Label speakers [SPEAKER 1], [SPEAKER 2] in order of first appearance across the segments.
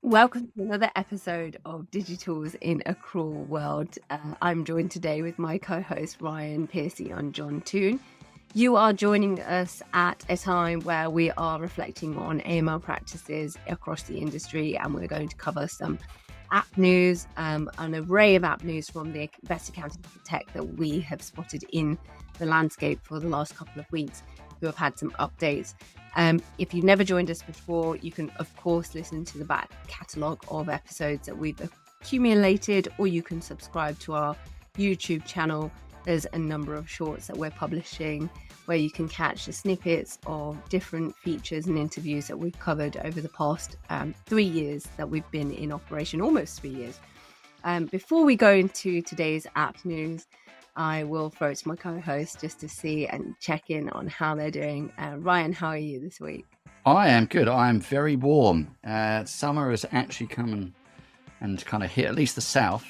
[SPEAKER 1] Welcome to another episode of Digitals in a Cruel World. I'm joined today with my co-host Ryan Piercy and John Toon. You are joining us at a time where we are reflecting on AML practices across the industry, and we're going to cover some app news, an array of app news from the best accounting tech that we have spotted in the landscape for the last couple of weeks, who have had some updates. If you've never joined us before, you can, of course, listen to the back catalogue of episodes that we've accumulated, or you can subscribe to our YouTube channel. There's a number of shorts that we're publishing where you can catch the snippets of different features and interviews that we've covered over the past 3 years that we've been in operation, almost 3 years. Before we go into today's app news, I will throw it to my co-host just to see and check in on how they're doing. Ryan, how are you this week?
[SPEAKER 2] I am good. I am very warm. Summer has actually come and kind of hit at least the south.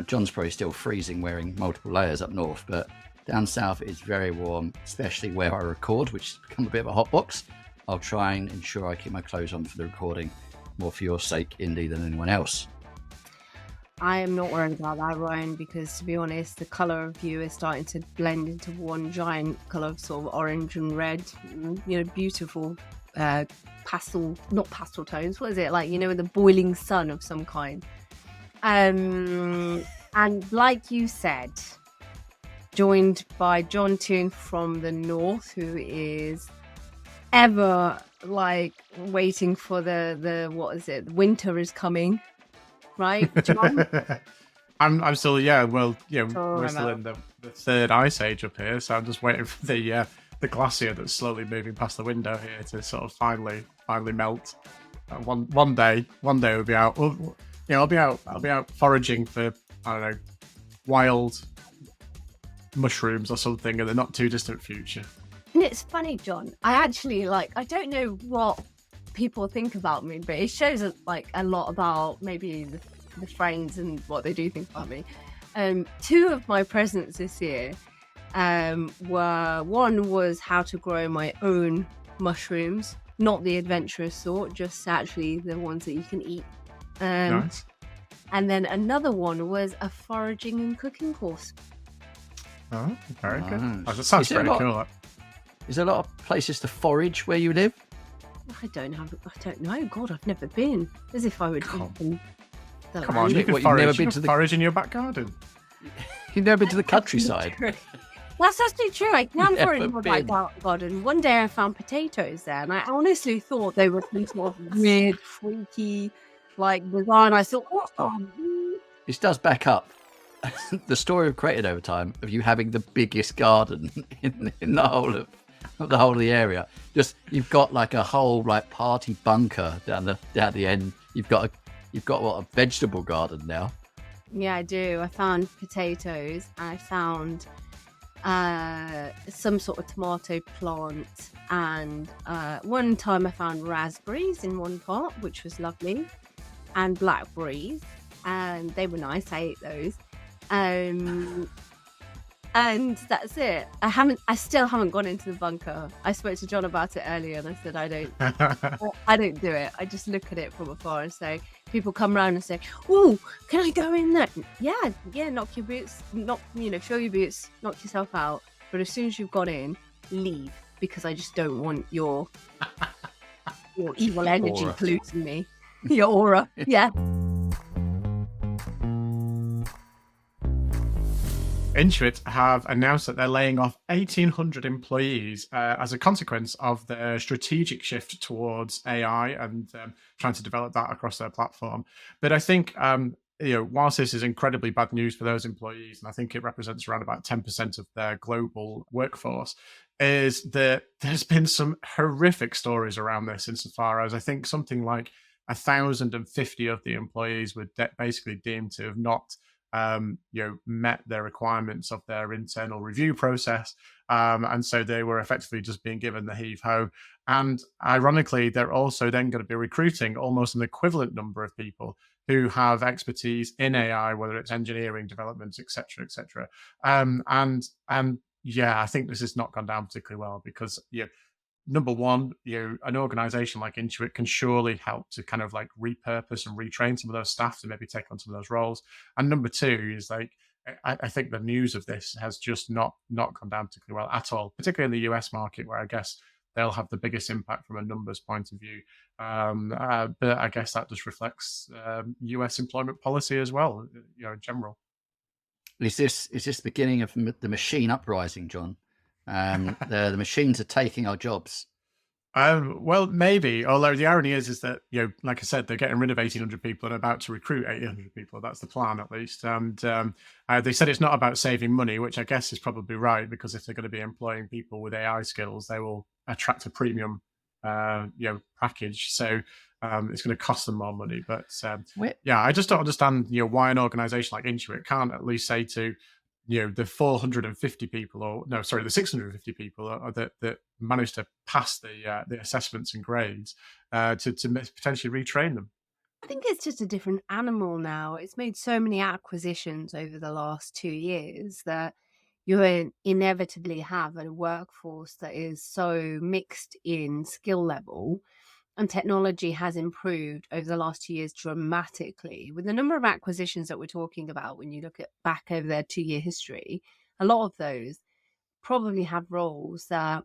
[SPEAKER 2] John's probably still freezing wearing multiple layers up north, but down south it's very warm, especially where I record, which has become a bit of a hot box. I'll try and ensure I keep my clothes on for the recording, more for your sake, Indi, than anyone else.
[SPEAKER 1] I am not worried about that, Ryan, because to be honest, the colour of you is starting to blend into one giant colour of sort of orange and red, beautiful not pastel tones. What is it? Like, the boiling sun of some kind. And like you said, joined by John Toon from the north, who is ever like waiting for the what is it? Winter is coming. Right, John?
[SPEAKER 3] I'm still, we're still in the third ice age up here, so I'm just waiting for the glacier that's slowly moving past the window here to sort of finally melt. One day we'll be out. I'll be out foraging for, I don't know, wild mushrooms or something in the not too distant future.
[SPEAKER 1] And it's funny, John. I actually I don't know what people think about me, but it shows like a lot about maybe the friends and what they do think about me. Two of my presents this year were, one was how to grow my own mushrooms, not the adventurous sort, just actually the ones that you can eat.
[SPEAKER 3] Nice.
[SPEAKER 1] And then another one was a foraging and cooking course.
[SPEAKER 3] Oh, very good. That sounds pretty cool.
[SPEAKER 2] Is there a lot of places to forage where you live?
[SPEAKER 1] I don't know. God, I've never been. As if I would.
[SPEAKER 3] Come on, you can forage in your back garden.
[SPEAKER 2] You've never been to the countryside.
[SPEAKER 1] That's actually true. I can forage in my back garden. One day I found potatoes there, and I honestly thought they were some sort of weird, freaky, bizarre. And I thought,
[SPEAKER 2] This does back up the story we've created over time of you having the biggest garden in the whole of the area. Just you've got like a whole party bunker down the end. You've got a vegetable garden now.
[SPEAKER 1] Yeah, I do. I found potatoes. I found some sort of tomato plant, and one time I found raspberries in one pot, which was lovely, and blackberries, and they were nice. I ate those. And that's it. I still haven't gone into the bunker. I spoke to John about it earlier, and I said I don't do it. I just look at it from afar and say, people come around and say, "Oh, can I go in there?" Yeah, knock your boots, show your boots, knock yourself out. But as soon as you've got in, leave, because I just don't want your evil energy polluting me. Your aura, yeah.
[SPEAKER 3] Intuit have announced that they're laying off 1,800 employees as a consequence of their strategic shift towards AI and trying to develop that across their platform. But I think, whilst this is incredibly bad news for those employees, and I think it represents around about 10% of their global workforce, is that there's been some horrific stories around this, insofar as I think something like 1,050 of the employees were basically deemed to have not met their requirements of their internal review process. And so they were effectively just being given the heave-ho. And ironically, they're also then going to be recruiting almost an equivalent number of people who have expertise in AI, whether it's engineering, development, et cetera, et cetera. And yeah, I think this has not gone down particularly well, because number one, an organization like Intuit can surely help to kind of like repurpose and retrain some of those staff to maybe take on some of those roles. And number two is like, I think the news of this has just not gone down particularly well at all, particularly in the US market, where I guess they'll have the biggest impact from a numbers point of view. But I guess that just reflects US employment policy as well, in general.
[SPEAKER 2] Is this the beginning of the machine uprising, John? The machines are taking our jobs.
[SPEAKER 3] Well, maybe. Although the irony is that, like I said, they're getting rid of 1,800 people and about to recruit 800 people. That's the plan, at least. And they said it's not about saving money, which I guess is probably right, because if they're going to be employing people with AI skills, they will attract a premium, package. So it's going to cost them more money. But I just don't understand, why an organization like Intuit can't at least say to the 450 people, the 650 people that managed to pass the assessments and grades to potentially retrain them.
[SPEAKER 1] I think it's just a different animal now. It's made so many acquisitions over the last 2 years that you inevitably have a workforce that is so mixed in skill level, and technology has improved over the last 2 years dramatically. With the number of acquisitions that we're talking about, when you look at back over their 2-year history, a lot of those probably have roles that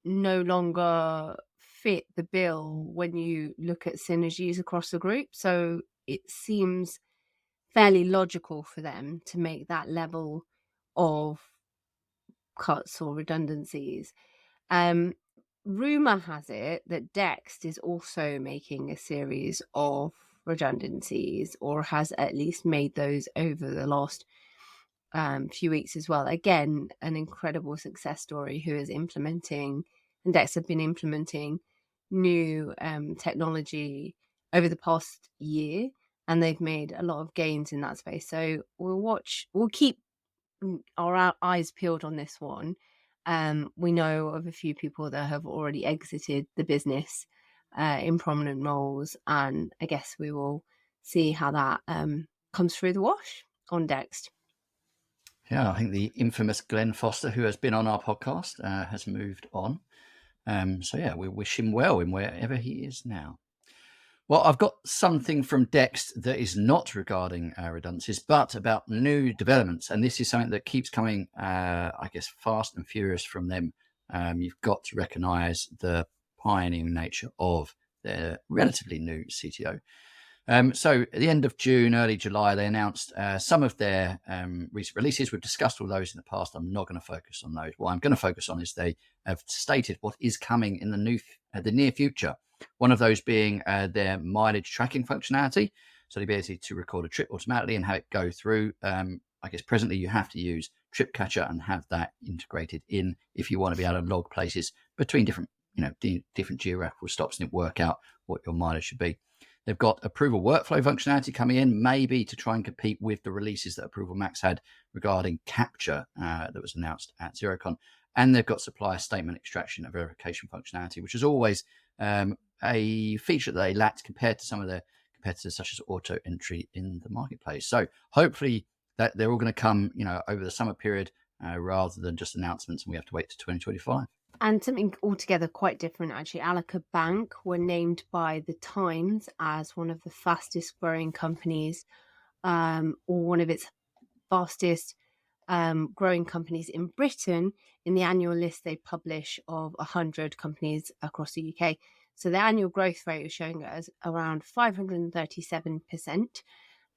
[SPEAKER 1] no longer fit the bill when you look at synergies across the group. So it seems fairly logical for them to make that level of cuts or redundancies. Rumor has it that Dext is also making a series of redundancies, or has at least made those over the last few weeks as well. Again, an incredible success story who is implementing, and Dext have been implementing new technology over the past year, and they've made a lot of gains in that space. So we'll keep our eyes peeled on this one. We know of a few people that have already exited the business in prominent roles, and I guess we will see how that comes through the wash on Dext.
[SPEAKER 2] Yeah, I think the infamous Glenn Foster, who has been on our podcast, has moved on. We wish him well in wherever he is now. Well, I've got something from Dext that is not regarding redundancies, but about new developments. And this is something that keeps coming, fast and furious from them. You've got to recognise the pioneering nature of their relatively new CTO. So at the end of June, early July, they announced some of their recent releases. We've discussed all those in the past. I'm not going to focus on those. What I'm going to focus on is they have stated what is coming in the near future. One of those being their mileage tracking functionality. So the ability to record a trip automatically and have it go through. Presently you have to use TripCatcher and have that integrated in if you want to be able to log places between different geographical stops and it work out what your mileage should be. They've got approval workflow functionality coming in, maybe to try and compete with the releases that Approval Max had regarding capture that was announced at XeroCon. And they've got supplier statement extraction and verification functionality, which is always a feature that they lacked compared to some of their competitors, such as auto entry in the marketplace. So hopefully that they're all going to come, over the summer period rather than just announcements, and we have to wait to 2025.
[SPEAKER 1] And something altogether quite different, actually. Allica Bank were named by the Times as one of the fastest growing companies, or one of its fastest growing companies in Britain in the annual list they publish of 100 companies across the UK. So the annual growth rate is showing us around 537%.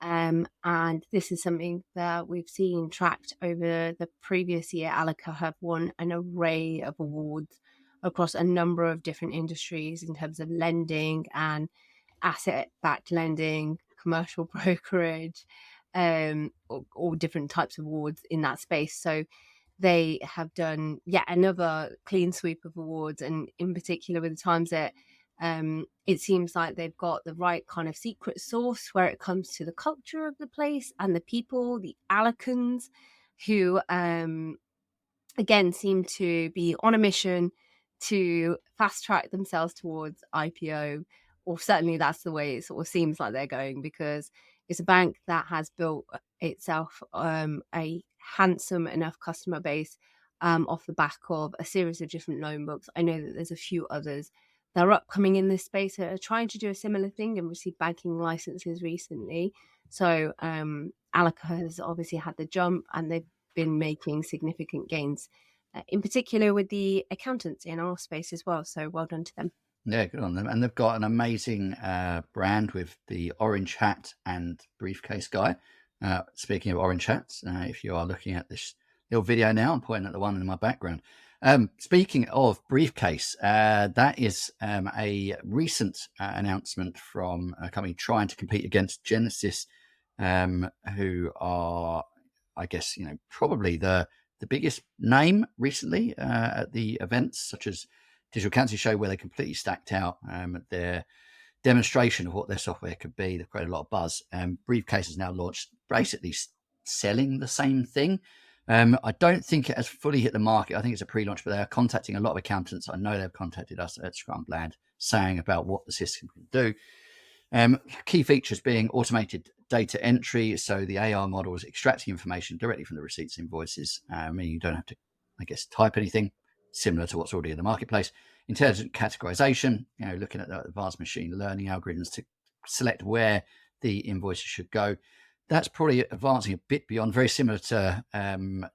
[SPEAKER 1] And this is something that we've seen tracked over the previous year. Allica have won an array of awards across a number of different industries in terms of lending and asset-backed lending, commercial brokerage, all different types of awards in that space. So they have done yet another clean sweep of awards, and in particular with the Times that it seems like they've got the right kind of secret sauce where it comes to the culture of the place and the people, the Allicans, who again seem to be on a mission to fast track themselves towards IPO, or certainly that's the way it sort of seems like they're going, because it's a bank that has built itself a handsome enough customer base off the back of a series of different loan books. I know that there's a few others that are upcoming in this space that are trying to do a similar thing and receive banking licenses recently. So Allica has obviously had the jump, and they've been making significant gains, in particular with the accountants in our space as well. So well done to them.
[SPEAKER 2] Yeah, good on them. And they've got an amazing brand with the orange hat and briefcase guy. Speaking of orange hats, if you are looking at this little video now, I'm pointing at the one in my background. Speaking of briefcase, that is a recent announcement from a company trying to compete against Genesis, who are, I guess, probably the biggest name recently at the events such as Digital Accountancy Show, where they completely stacked out their demonstration of what their software could be. They've created a lot of buzz. Briefcase has now launched, basically selling the same thing. I don't think it has fully hit the market. I think it's a pre-launch, but they are contacting a lot of accountants. I know they've contacted us at Scrumland saying about what the system can do. Key features being automated data entry. So the AI model is extracting information directly from the receipts invoices, meaning you don't have to, I guess, type anything, similar to what's already in the marketplace. Intelligent categorization, looking at the advanced machine learning algorithms to select where the invoices should go. That's probably advancing a bit beyond, very similar to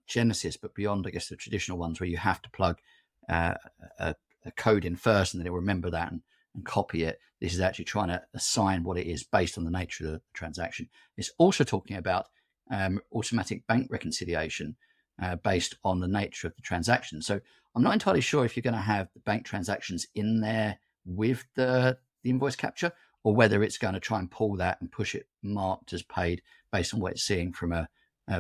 [SPEAKER 2] Genesis, but beyond, I guess, the traditional ones where you have to plug a code in first and then it'll remember that and copy it. This is actually trying to assign what it is based on the nature of the transaction. It's also talking about automatic bank reconciliation based on the nature of the transaction. So I'm not entirely sure if you're going to have the bank transactions in there with the invoice capture, or whether it's going to try and pull that and push it marked as paid based on what it's seeing from a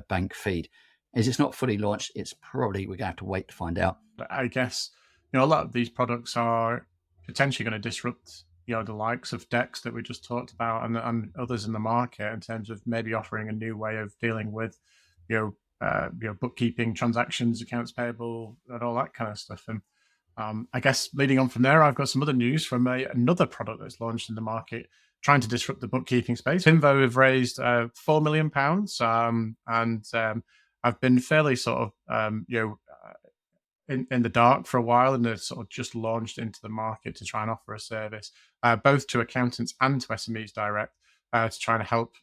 [SPEAKER 2] bank feed. As it's not fully launched, it's probably, we're going to have to wait to find out.
[SPEAKER 3] I guess, a lot of these products are potentially going to disrupt, the likes of Dext that we just talked about and others in the market, in terms of maybe offering a new way of dealing with, bookkeeping, transactions, accounts payable, and all that kind of stuff. And I guess leading on from there, I've got some other news from another product that's launched in the market, trying to disrupt the bookkeeping space. Pinvo have raised £4 million, and I've been fairly sort of, in the dark for a while, and they've sort of just launched into the market to try and offer a service, both to accountants and to SMEs direct, to try and help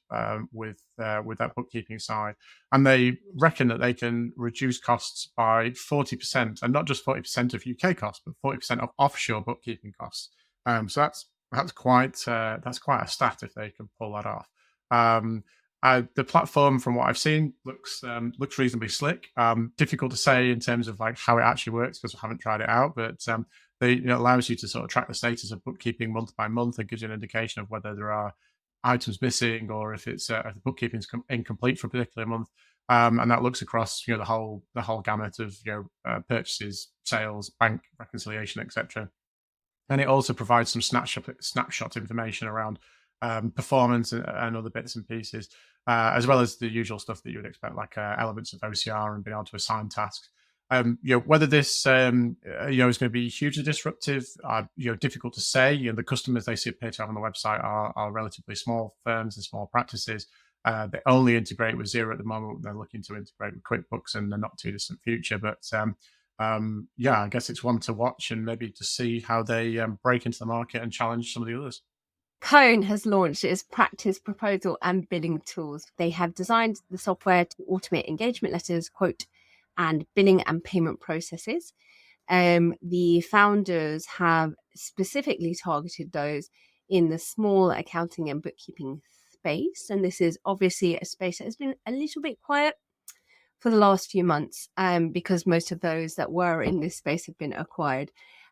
[SPEAKER 3] with that bookkeeping side. And they reckon that they can reduce costs by 40%, and not just 40% of UK costs, but 40% of offshore bookkeeping costs. So that's quite a stat if they can pull that off. The platform, from what I've seen, looks reasonably slick. Difficult to say in terms of like how it actually works because I haven't tried it out, but it allows you to sort of track the status of bookkeeping month by month and gives you an indication of whether there are items missing or if it's if the bookkeeping is incomplete for a particular month. And that looks across the whole gamut of purchases, sales, bank reconciliation, etc. And it also provides some snapshot information around performance and other bits and pieces, as well as the usual stuff that you would expect, like elements of OCR and being able to assign tasks. Whether this is going to be hugely disruptive, difficult to say. The customers they appear to have on the website are relatively small firms and small practices. They only integrate with Xero at the moment. They're looking to integrate with QuickBooks in the not too distant future. But I guess it's one to watch and maybe to see how they break into the market and challenge some of the others.
[SPEAKER 1] Cone has launched its practice proposal and billing tools. They have designed the software to automate engagement letters, quote, and billing and payment processes. The founders have specifically targeted those in the small accounting and bookkeeping space. And this is obviously a space that has been a little bit quiet for the last few months, because most of those that were in this space have been acquired.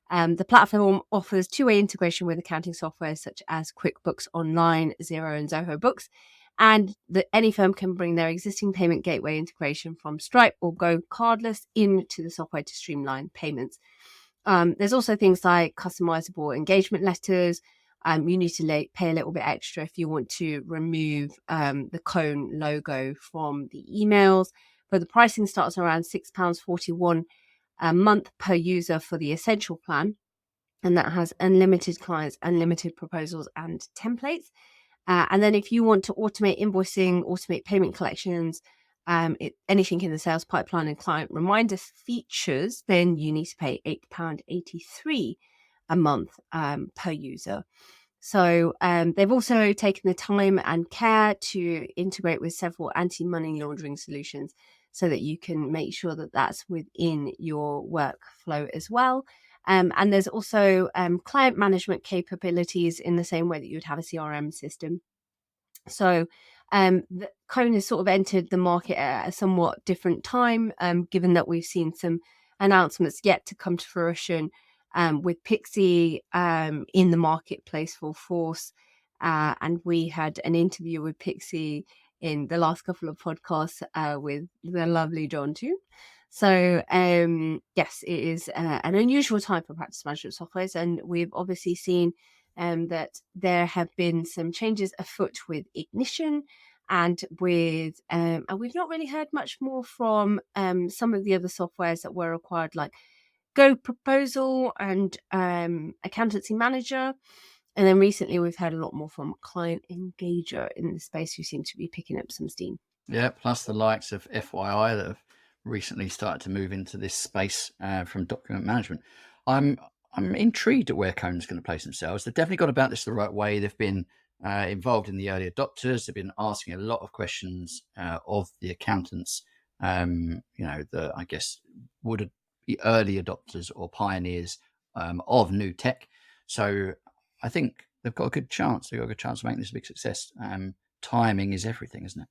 [SPEAKER 1] The platform offers two-way integration with accounting software such as QuickBooks Online, Xero, and Zoho Books. And any firm can bring their existing payment gateway integration from Stripe or go cardless into the software to streamline payments. There's also things like customizable engagement letters. You need to pay a little bit extra if you want to remove the Cone logo from the emails. But the pricing starts around £6.41 a month per user for the essential plan. And that has unlimited clients, unlimited proposals and templates. And then if you want to automate invoicing, automate payment collections, anything in the sales pipeline and client reminder features, then you need to pay £8.83 a month per user. So they've also taken the time and care to integrate with several anti-money laundering solutions so that you can make sure that that's within your workflow as well. And there's also client management capabilities in the same way that you would have a CRM system. So the Cone has sort of entered the market at a somewhat different time, given that we've seen some announcements yet to come to fruition with Pixie in the marketplace full force. And we had an interview with Pixie in the last couple of podcasts with the lovely John too. So yes, it is an unusual time for practice management softwares, and we've obviously seen that there have been some changes afoot with Ignition and with and we've not really heard much more from some of the other softwares that were acquired, like Go Proposal and Accountancy Manager. And then recently we've heard a lot more from Client Engager in the space, who seem to be picking up some steam.
[SPEAKER 2] Yeah, plus the likes of FYI that have recently started to move into this space from document management. I'm intrigued at where Cone's going to place themselves. They've definitely got about this the right way. They've been involved in the early adopters. They've been asking a lot of questions of the accountants, that I guess would be early adopters or pioneers of new tech. So I think they've got a good chance. They've got a good chance of making this a big success. Timing is everything, isn't it?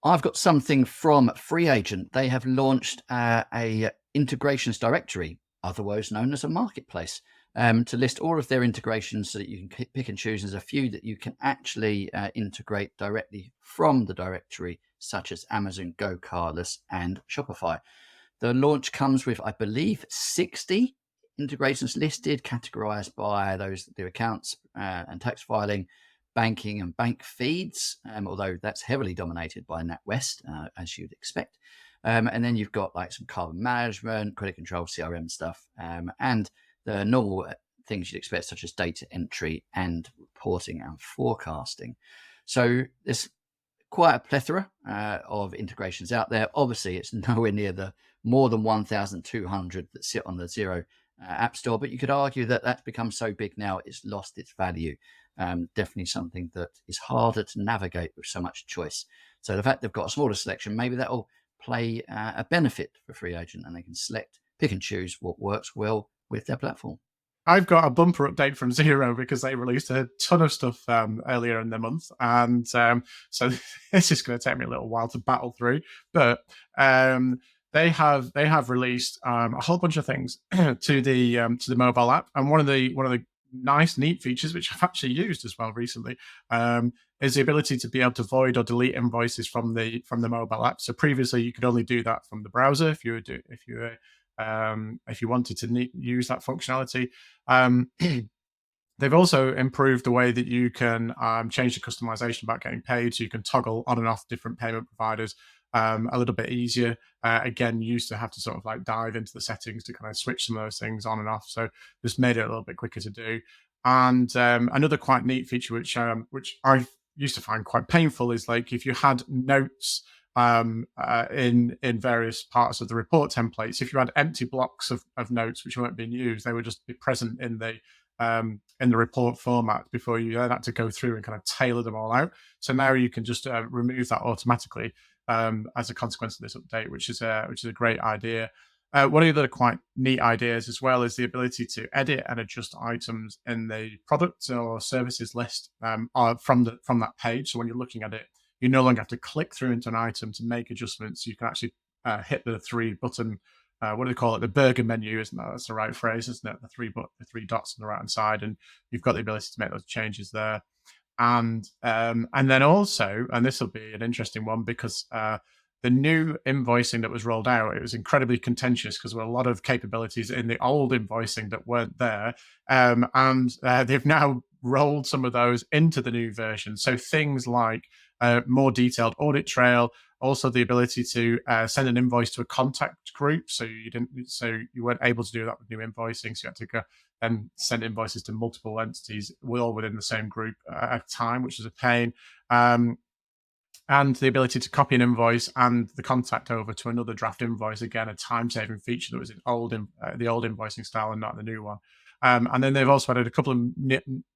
[SPEAKER 2] I've got something from FreeAgent. They have launched a integrations directory, otherwise known as a marketplace, to list all of their integrations so that you can pick and choose. There's a few that you can actually integrate directly from the directory, such as Amazon, GoCarless, and Shopify. The launch comes with, I believe, 60 integrations listed, categorized by those that do accounts and tax filing, banking and bank feeds, although that's heavily dominated by NatWest, as you'd expect. And then you've got like some carbon management, credit control, CRM stuff, and the normal things you'd expect, such as data entry and reporting and forecasting. So there's quite a plethora of integrations out there. Obviously, it's nowhere near the more than 1,200 that sit on the Xero App Store, but you could argue that that's become so big now it's lost its value. Definitely something that is harder to navigate with so much choice. So the fact they've got a smaller selection, maybe that will play a benefit for FreeAgent, and they can pick and choose what works well with their platform.
[SPEAKER 3] I've got a bumper update from Xero because they released a ton of stuff earlier in the month, and so this is going to take me a little while to battle through. But they have released a whole bunch of things to the mobile app, and one of the nice, neat features, which I've actually used as well recently, is the ability to be able to void or delete invoices from the mobile app. So previously, you could only do that from the browser if you wanted to use that functionality. They've also improved the way that you can change the customization about getting paid, so you can toggle on and off different payment providers a little bit easier. Again, you used to have to sort of like dive into the settings to kind of switch some of those things on and off. So this made it a little bit quicker to do. And another quite neat feature, which I used to find quite painful, is like if you had notes in various parts of the report templates, if you had empty blocks of notes which weren't being used, they would just be present in the report format before you then had to go through and kind of tailor them all out. So now you can just remove that automatically as a consequence of this update, which is a great idea. One of the other quite neat ideas as well is the ability to edit and adjust items in the product or services list from that page. So when you're looking at it, you no longer have to click through into an item to make adjustments. You can actually hit the three-button, what do they call it? The burger menu, isn't that? That's the right phrase, isn't it? The three dots on the right-hand side, and you've got the ability to make those changes there. And then also, and this will be an interesting one, because the new invoicing that was rolled out, it was incredibly contentious because there were a lot of capabilities in the old invoicing that weren't there. And they've now rolled some of those into the new version. So things like more detailed audit trail, also the ability to send an invoice to a contact group. So you weren't able to do that with new invoicing. So you had to go and send invoices to multiple entities, all within the same group at a time, which is a pain. and the ability to copy an invoice and the contact over to another draft invoice. Again, a time-saving feature that was in the old invoicing style and not the new one. And then they've also added a couple of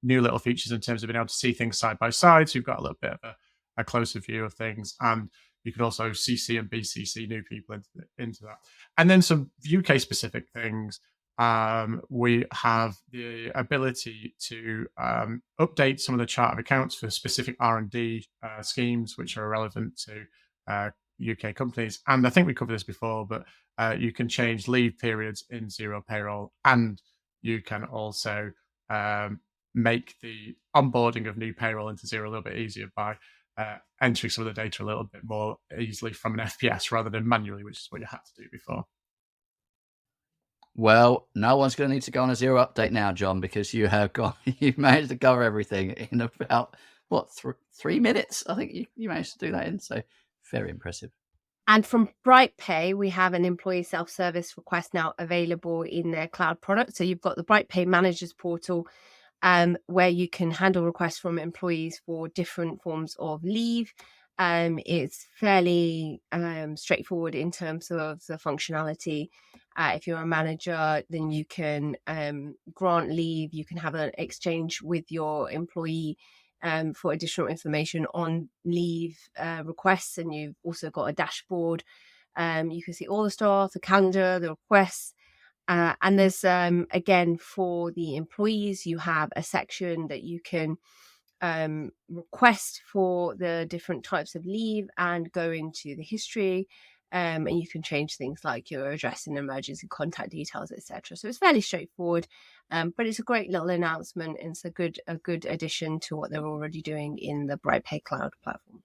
[SPEAKER 3] new little features in terms of being able to see things side by side. So you've got a little bit of a closer view of things. And you can also CC and BCC new people into that. And then some UK specific things. We have the ability to update some of the chart of accounts for specific R&D schemes, which are relevant to UK companies. And I think we covered this before, but you can change leave periods in Xero Payroll, and you can also make the onboarding of new payroll into Xero a little bit easier by entering some of the data a little bit more easily from an FPS rather than manually, which is what you had to do before.
[SPEAKER 2] Well, no one's going to need to go on a Xero update now, John, because you've managed to cover everything in about, 3 minutes? I think you managed to do that in, so very impressive.
[SPEAKER 1] And from BrightPay, we have an employee self-service request now available in their cloud product. So you've got the BrightPay Managers portal, where you can handle requests from employees for different forms of leave. It's fairly straightforward in terms of the functionality. If you're a manager, then you can grant leave. You can have an exchange with your employee for additional information on leave requests. And you've also got a dashboard. You can see all the stuff, the calendar, the requests. And there's, again, for the employees, you have a section that you can request for the different types of leave and go into the history. And you can change things like your address and emergency contact details, etc. So it's fairly straightforward, but it's a great little announcement. And it's a good addition to what they're already doing in the BrightPay Cloud platform.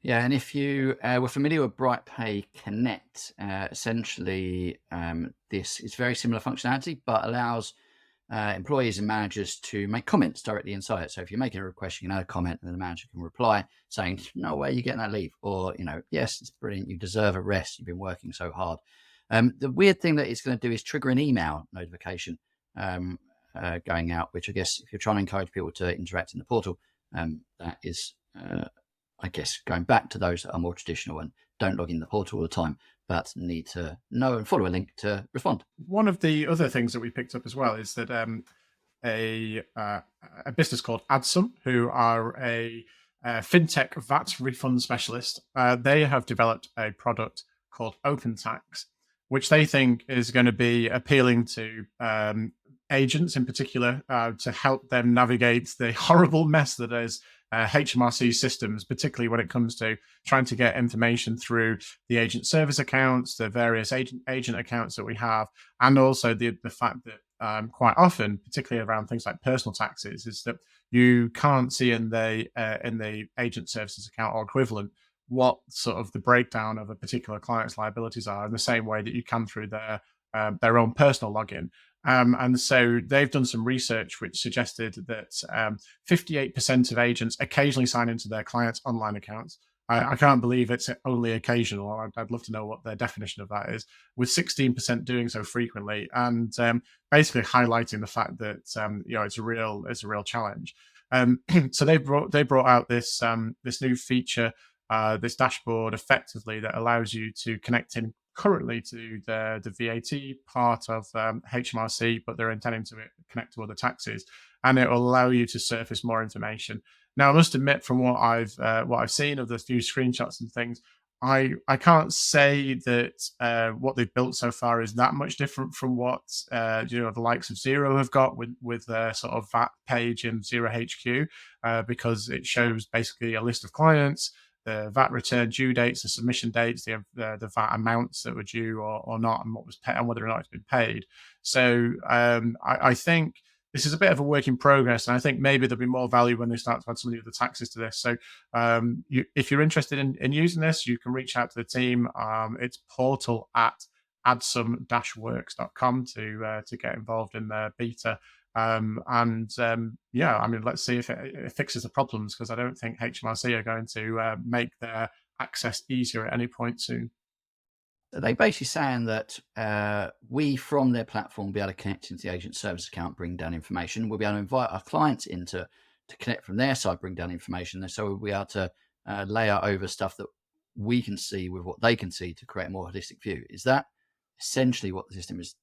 [SPEAKER 2] Yeah, and if you were familiar with BrightPay Connect, essentially this is very similar functionality, but allows employees and managers to make comments directly inside it. So if you're making a request, you can add a comment, and then the manager can reply saying, "No way, you're getting that leave," or "Yes, it's brilliant. You deserve a rest. You've been working so hard." The weird thing that it's going to do is trigger an email notification going out, which I guess if you're trying to encourage people to interact in the portal, that is, I guess, going back to those that are more traditional and don't log in the portal all the time, but need to know and follow a link to respond.
[SPEAKER 3] One of the other things that we picked up as well is that a business called Adsum, who are a Fintech VAT refund specialist, they have developed a product called OpenTax, which they think is going to be appealing to agents in particular to help them navigate the horrible mess that is HMRC systems, particularly when it comes to trying to get information through the agent service accounts, the various agent accounts that we have, and also the fact that quite often, particularly around things like personal taxes, is that you can't see in the agent services account or equivalent what sort of the breakdown of a particular client's liabilities are in the same way that you can through their own personal login. And so they've done some research which suggested that 58% of agents occasionally sign into their clients' online accounts. I can't believe it's only occasional. I'd love to know what their definition of that is, with 16% doing so frequently, and basically highlighting the fact that it's a real challenge. So they brought out this new feature, this dashboard, effectively, that allows you to connect in currently to the VAT part of HMRC, but they're intending to connect to other taxes, and it will allow you to surface more information. Now, I must admit, from what I've seen of the few screenshots and things, I can't say that what they've built so far is that much different from what the likes of Xero have got with their sort of VAT page in Xero HQ, because it shows basically a list of clients, the VAT return due dates, the submission dates, the VAT amounts that were due or not, and what was paid, and whether or not it's been paid. So I think this is a bit of a work in progress, and I think maybe there'll be more value when they start to add some of the other taxes to this. So if you're interested in using this, you can reach out to the team. It's portal@adsum-works.com to get involved in the beta. Let's see if it fixes the problems, because I don't think HMRC are going to make their access easier at any point soon.
[SPEAKER 2] They're basically saying that we, from their platform, will be able to connect into the agent service account, bring down information. We'll be able to invite our clients in to connect from their side, bring down information. And so we'll be able to layer over stuff that we can see with what they can see to create a more holistic view. Is that essentially what the system is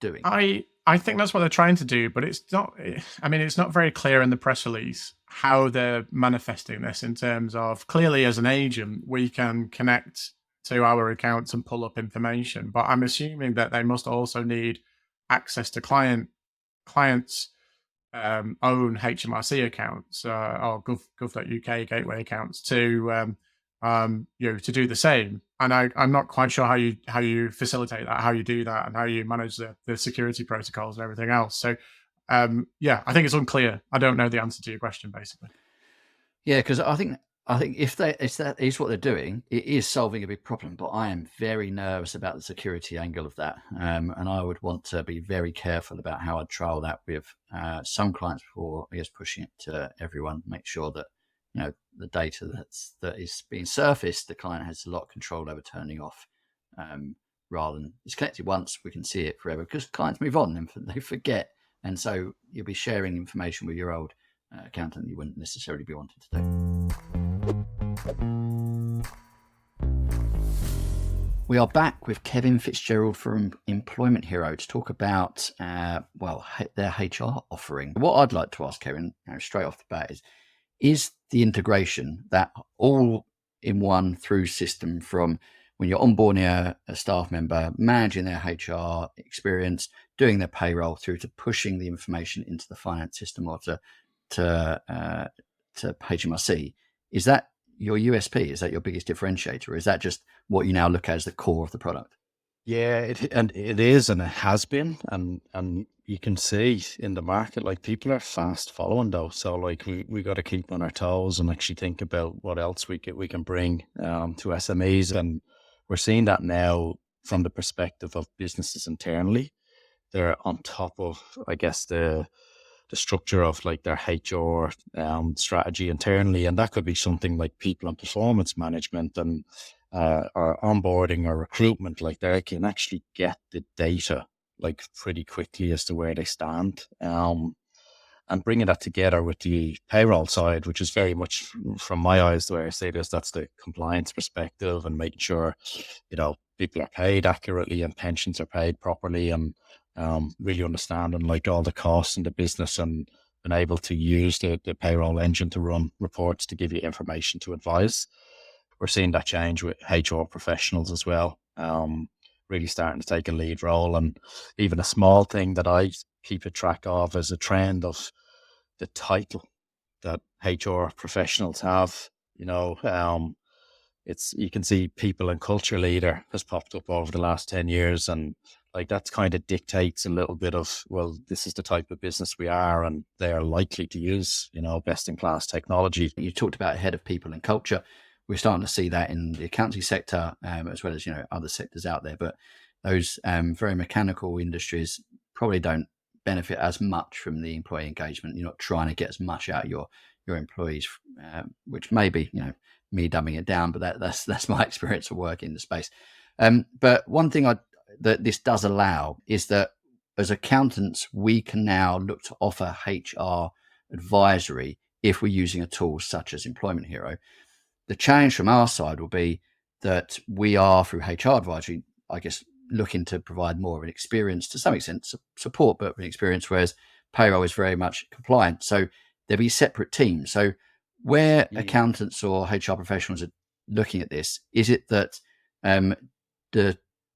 [SPEAKER 2] doing?
[SPEAKER 3] I think that's what they're trying to do, but it's not. I mean, it's not very clear in the press release how they're manifesting this in terms of, clearly as an agent, we can connect to our accounts and pull up information. But I'm assuming that they must also need access to clients' own HMRC accounts or gov.uk gateway accounts to to do the same. And I'm not quite sure how you facilitate that, how you do that, and how you manage the security protocols and everything else. So I think it's unclear. I don't know the answer to your question, basically.
[SPEAKER 2] Yeah, because I think if that is what they're doing, it is solving a big problem. But I am very nervous about the security angle of that, and I would want to be very careful about how I trial that with some clients before, I guess, pushing it to everyone. Make sure that the data that is being surfaced, the client has a lot of control over turning off, rather than it's collected once, we can see it forever, because clients move on and they forget. And so you'll be sharing information with your old accountant you wouldn't necessarily be wanting to do. We are back with Kevin Fitzgerald from Employment Hero to talk about their HR offering. What I'd like to ask Kevin straight off the bat is the integration, that all in one through system, from when you're onboarding a staff member, managing their HR experience, doing their payroll, through to pushing the information into the finance system or to HMRC. Is that your USP? Is that your biggest differentiator? Or is that just what you now look at as the core of the product?
[SPEAKER 4] Yeah, it is, and it has been, and you can see in the market, like, people are fast following though. So like we got to keep on our toes and actually think about what else we can bring to SMEs, and we're seeing that now from the perspective of businesses internally. They're on top of, I guess, the structure of like their HR strategy internally, and that could be something like people and performance management and or onboarding or recruitment. Like, they can actually get the data like pretty quickly as to where they stand, and bringing that together with the payroll side, which is very much, from my eyes, the way I say this, that's the compliance perspective, and making sure people are paid accurately and pensions are paid properly, and really understanding like all the costs in the business, and being able to use the payroll engine to run reports to give you information to advise. We're seeing that change with HR professionals as well, really starting to take a lead role. And even a small thing that I keep a track of is a trend of the title that HR professionals have. You can see people and culture leader has popped up over the last 10 years. And like, that kind of dictates a little bit of, well, this is the type of business we are, and they are likely to use, best in class technology.
[SPEAKER 2] You talked about head of people and culture. We're starting to see that in the accounting sector, as well as, other sectors out there. But those very mechanical industries probably don't benefit as much from the employee engagement. You're not trying to get as much out of your employees, which may be, me dumbing it down, but that's my experience of working in the space. But one thing that this does allow is that as accountants, we can now look to offer HR advisory if we're using a tool such as Employment Hero. The challenge from our side will be that we are, through HR advisory, I guess, looking to provide more of an experience, to some extent support, but an experience, whereas payroll is very much compliant. So there'll be separate teams. So where accountants or HR professionals are looking at this, is it that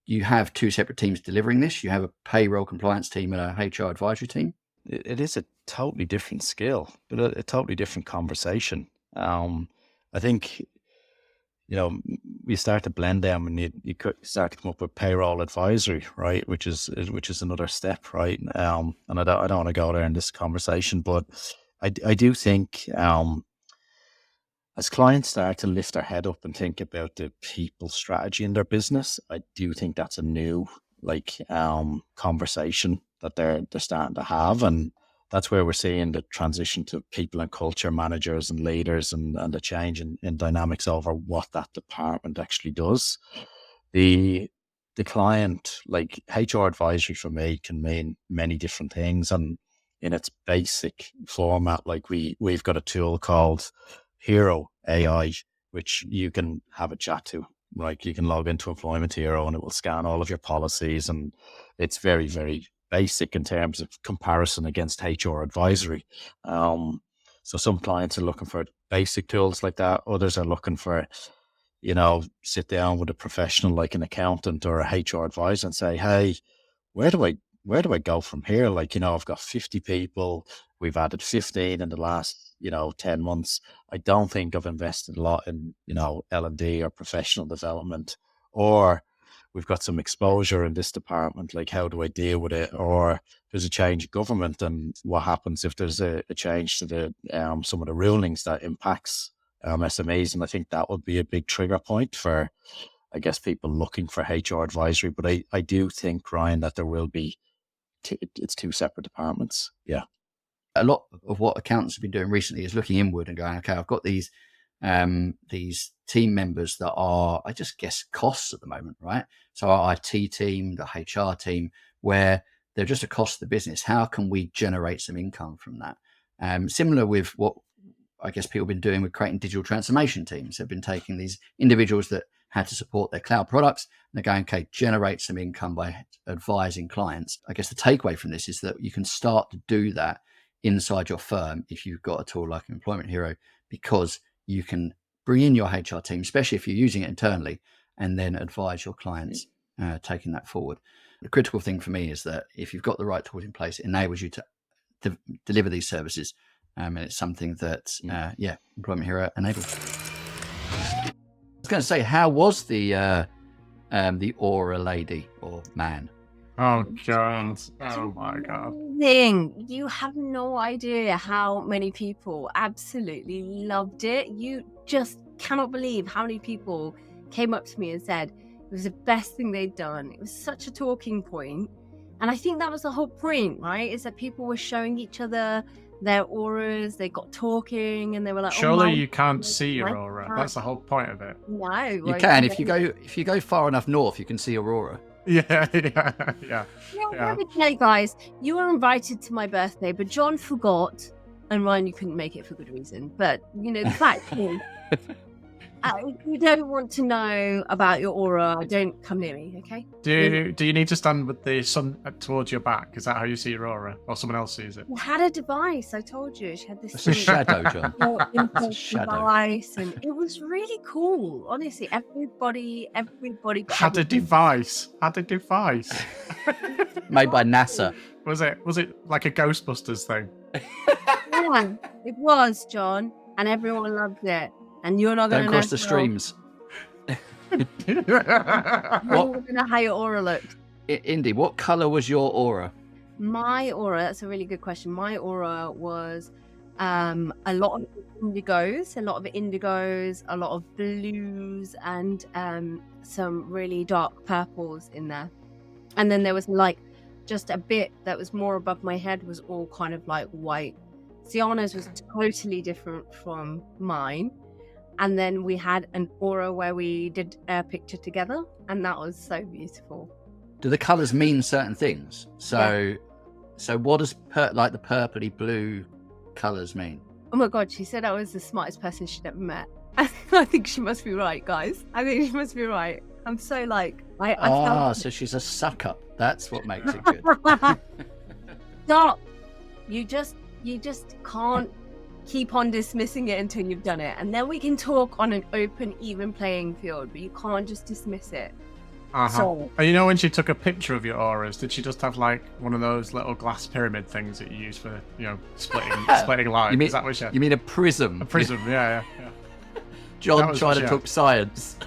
[SPEAKER 2] you have two separate teams delivering this? You have a payroll compliance team and a HR advisory team?
[SPEAKER 4] It is a totally different skill, but a totally different conversation. I think, we start to blend them, and you start to come up with payroll advisory, right? Which is another step, right? And I don't want to go there in this conversation, but I do think as clients start to lift their head up and think about the people strategy in their business, I do think that's a new conversation that they're starting to have, and that's where we're seeing the transition to people and culture managers and leaders, and the change in dynamics over what that department actually does. The client, like, HR advisory for me can mean many different things, and in its basic format, like we've got a tool called Hero AI, which you can have a chat to. Like you can log into Employment Hero and it will scan all of your policies, and it's very, very basic in terms of comparison against HR advisory. So some clients are looking for basic tools like that. Others are looking for, sit down with a professional like an accountant or a HR advisor and say, hey, where do I go from here? Like, I've got 50 people. We've added 15 in the last, 10 months. I don't think I've invested a lot in, L&D or professional development, or we've got some exposure in this department. Like, how do I deal with it? Or there's a change of government, and what happens if there's a change to the some of the rulings that impacts SMEs? And I think that would be a big trigger point for, I guess, people looking for HR advisory. But I do think, Ryan, that there will be, it's two separate departments. Yeah.
[SPEAKER 2] A lot of what accountants have been doing recently is looking inward and going, okay, I've got these team members that are, I just guess, costs at the moment, right? So our IT team, the HR team, where they're just a cost of the business. How can we generate some income from that? Similar with what I guess people have been doing with creating digital transformation teams. They've been taking these individuals that had to support their cloud products, and they're going, okay, generate some income by advising clients. I guess the takeaway from this is that you can start to do that inside your firm if you've got a tool like Employment Hero, because you can bring in your HR team, especially if you're using it internally, and then advise your clients taking that forward. The critical thing for me is that if you've got the right tools in place, it enables you to deliver these services. And it's something that, Employment Hero enables. I was going to say, how was the Aura lady or man?
[SPEAKER 3] Oh, God. Oh, my God.
[SPEAKER 1] You have no idea how many people absolutely loved it. You just cannot believe how many people came up to me and said it was the best thing they'd done. It was such a talking point. And I think that was the whole point, right? Is that people were showing each other their auras, they got talking, and they were like,
[SPEAKER 3] surely you can't see your aura. That's the whole point of it.
[SPEAKER 1] No.
[SPEAKER 2] You can. If you go far enough north, you can see aurora.
[SPEAKER 3] Yeah.
[SPEAKER 1] Okay, guys, you were invited to my birthday, but John forgot, and Ryan, you couldn't make it for good reason. But the fact is, you don't want to know about your aura, don't come near me, okay?
[SPEAKER 3] Do you need to stand with the sun towards your back? Is that how you see your aura, or someone else sees it?
[SPEAKER 1] She had a device. I told you she had this.
[SPEAKER 2] It's a shadow, John.
[SPEAKER 1] Device, and it was really cool. Honestly, everybody
[SPEAKER 3] had a device.
[SPEAKER 2] Made by NASA.
[SPEAKER 3] Was it like a Ghostbusters thing?
[SPEAKER 1] Yeah, it was, John, and everyone loved it. And you're not going to
[SPEAKER 2] cross the streams.
[SPEAKER 1] You're going to know how your aura looked.
[SPEAKER 2] Indi, what color was your aura?
[SPEAKER 1] My aura, that's a really good question. My aura was a lot of indigos, a lot of blues, and some really dark purples in there. And then there was like just a bit that was more above my head was all kind of like white. Sienna's was totally different from mine. And then we had an aura where we did a picture together, and that was so beautiful.
[SPEAKER 2] Do the colours mean certain things? So what does the purpley blue colours mean?
[SPEAKER 1] Oh my God, she said I was the smartest person she'd ever met. I think she must be right, guys. I think she must be right. I'm so like...
[SPEAKER 2] so she's a suck-up. That's what makes it good.
[SPEAKER 1] Stop! You just can't keep on dismissing it until you've done it, and then we can talk on an open, even playing field, but you can't just dismiss it.
[SPEAKER 3] So, and when she took a picture of your auras, did she just have like one of those little glass pyramid things that you use for splitting light? Is that what she had?
[SPEAKER 2] You mean a prism?
[SPEAKER 3] A prism, yeah.
[SPEAKER 2] John trying to talk science.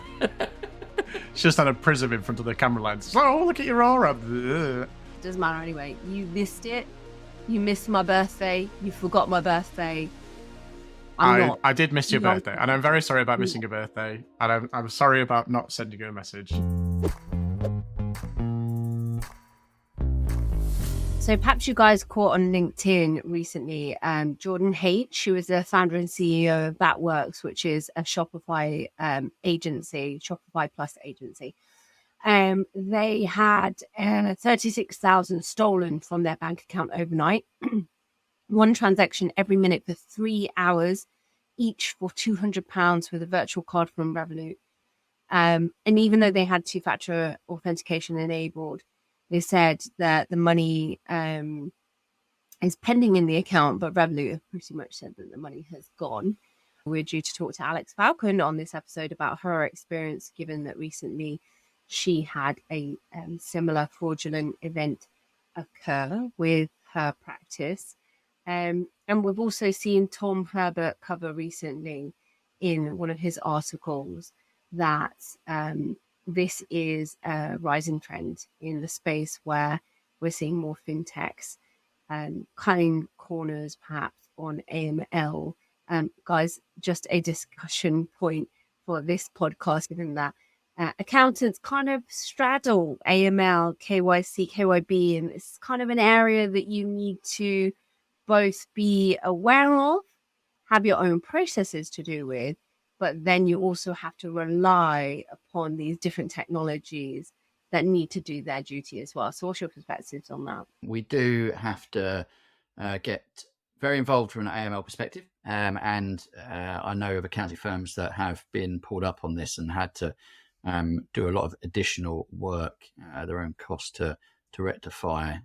[SPEAKER 3] She just had a prism in front of the camera lens. Oh, look at your aura.
[SPEAKER 1] Doesn't matter anyway. You missed it. You missed my birthday. You forgot my birthday.
[SPEAKER 3] I did miss your birthday, and I'm very sorry about missing your birthday, and I'm sorry about not sending you a message.
[SPEAKER 1] So perhaps you guys caught on LinkedIn recently, Jordan H., who is the founder and CEO of That Works, which is a Shopify agency, Shopify Plus agency. They had 36,000 stolen from their bank account overnight. One transaction every minute for 3 hours each for £200 with a virtual card from Revolut. And even though they had two-factor authentication enabled, they said that the money is pending in the account, but Revolut have pretty much said that the money has gone. We're due to talk to Alex Falcon on this episode about her experience, given that recently she had a similar fraudulent event occur with her practice. And we've also seen Tom Herbert cover recently in one of his articles that this is a rising trend in the space where we're seeing more fintechs cutting corners perhaps on AML. Guys, just a discussion point for this podcast, given that accountants kind of straddle AML, KYC, KYB, and it's kind of an area that you need to both be aware of, have your own processes to do with, but then you also have to rely upon these different technologies that need to do their duty as well. So what's your perspectives on that?
[SPEAKER 2] We do have to get very involved from an AML perspective. And I know of accounting firms that have been pulled up on this and had to do a lot of additional work at their own cost to rectify, I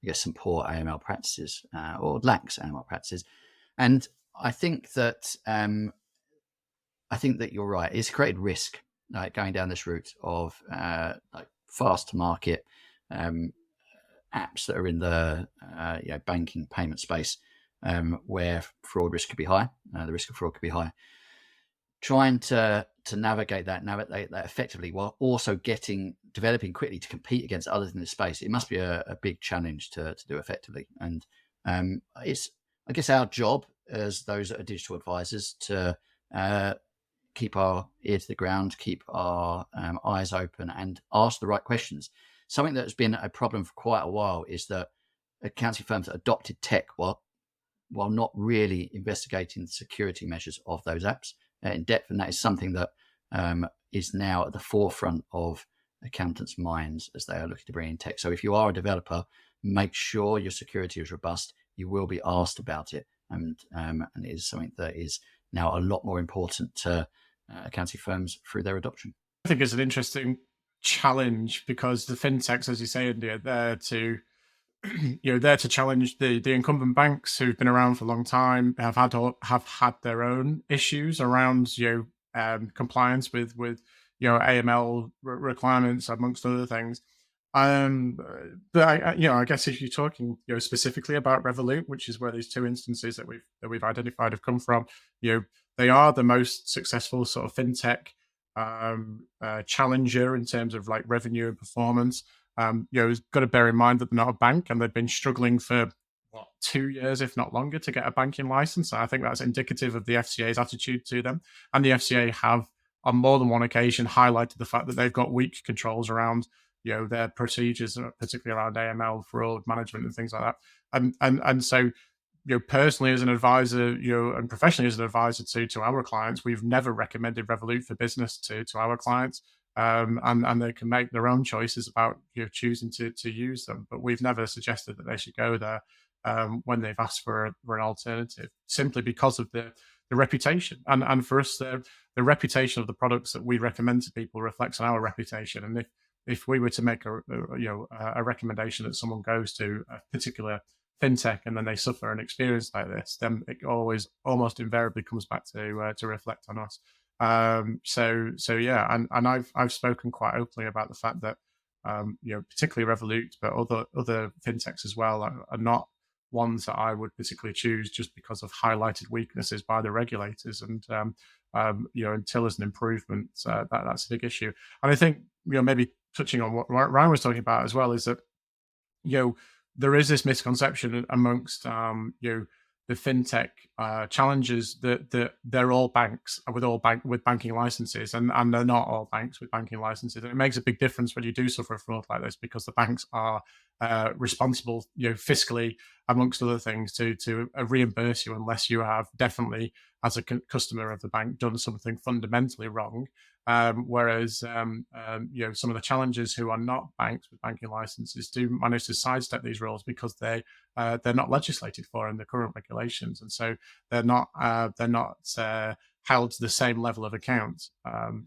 [SPEAKER 2] guess, some poor AML practices or lax AML practices. And I think that you're right. It's created risk, like going down this route of like fast to market apps that are in the banking payment space, where fraud risk could be high. The risk of fraud could be high. Trying to navigate that effectively while also developing quickly to compete against others in this space, it must be a big challenge to do effectively. And it's, I guess, our job as those that are digital advisors to keep our ear to the ground, keep our eyes open, and ask the right questions. Something that has been a problem for quite a while is that accounting firms adopted tech while not really investigating the security measures of those apps in depth, and that is something that is now at the forefront of accountants' minds as they are looking to bring in tech. So if you are a developer, make sure your security is robust. You will be asked about it, and it is something that is now a lot more important to accounting firms through their adoption.
[SPEAKER 3] I think it's an interesting challenge because the fintechs, as you say, Indi, are there to there to challenge the incumbent banks who've been around for a long time, have had their own issues around compliance with AML requirements, amongst other things. But I guess if you're talking specifically about Revolut, which is where these two instances that we've identified have come from, they are the most successful sort of fintech challenger in terms of like revenue and performance. You've got to bear in mind that they're not a bank and they've been struggling for 2 years, if not longer, to get a banking license. I think that's indicative of the FCA's attitude to them. And the FCA have, on more than one occasion, highlighted the fact that they've got weak controls around their procedures, particularly around AML, fraud management, and things like that. And so, personally as an advisor, and professionally as an advisor to our clients, we've never recommended Revolut for business to our clients. And they can make their own choices about choosing to use them, but we've never suggested that they should go there when they've asked for an alternative, simply because of the reputation. And for us, the reputation of the products that we recommend to people reflects on our reputation. And if we were to make a recommendation that someone goes to a particular fintech and then they suffer an experience like this, then it always almost invariably comes back to reflect on us. So yeah, and I've spoken quite openly about the fact that particularly Revolut, but other fintechs as well are not ones that I would particularly choose just because of highlighted weaknesses by the regulators. And until there's an improvement, that's a big issue. And I think maybe touching on what Ryan was talking about as well is that there is this misconception amongst the fintech challenges that they're all banks with banking licenses, and they're not all banks with banking licenses. And it makes a big difference when you do suffer a fraud like this, because the banks are responsible, fiscally, amongst other things, to reimburse you unless you have definitely, as a customer of the bank, done something fundamentally wrong. Whereas some of the challengers who are not banks with banking licenses do manage to sidestep these rules because they're not legislated for in the current regulations, and so they're not held to the same level of account.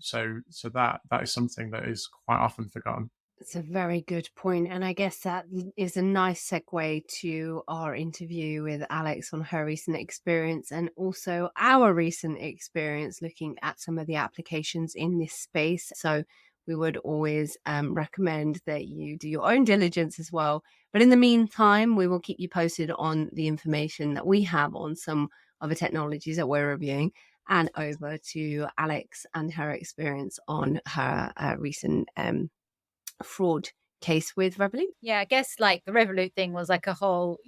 [SPEAKER 3] So that is something that is quite often forgotten.
[SPEAKER 1] It's a very good point. And I guess that is a nice segue to our interview with Alex on her recent experience, and also our recent experience looking at some of the applications in this space. So we would always recommend that you do your own diligence as well. But in the meantime, we will keep you posted on the information that we have on some of the technologies that we're reviewing, and over to Alex and her experience on her recent fraud case with Revolut.
[SPEAKER 5] Yeah, I guess like the Revolut thing was like a whole,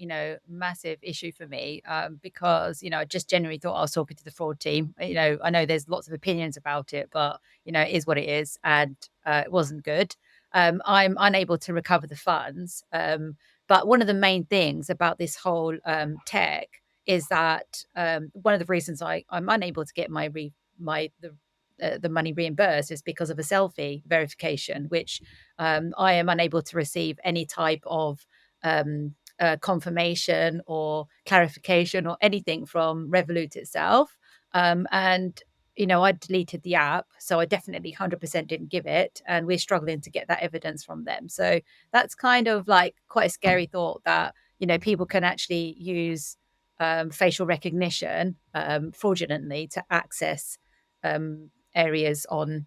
[SPEAKER 5] massive issue for me, because, I just genuinely thought I was talking to the fraud team. I know there's lots of opinions about it, but, it is what it is. And it wasn't good. I'm unable to recover the funds. But one of the main things about this whole tech is that one of the reasons I'm unable to get the money reimbursed is because of a selfie verification, which I am unable to receive any type of confirmation or clarification or anything from Revolut itself. And I deleted the app, so I definitely 100% didn't give it, and we're struggling to get that evidence from them. So that's kind of like quite a scary thought that people can actually use facial recognition fraudulently to access areas on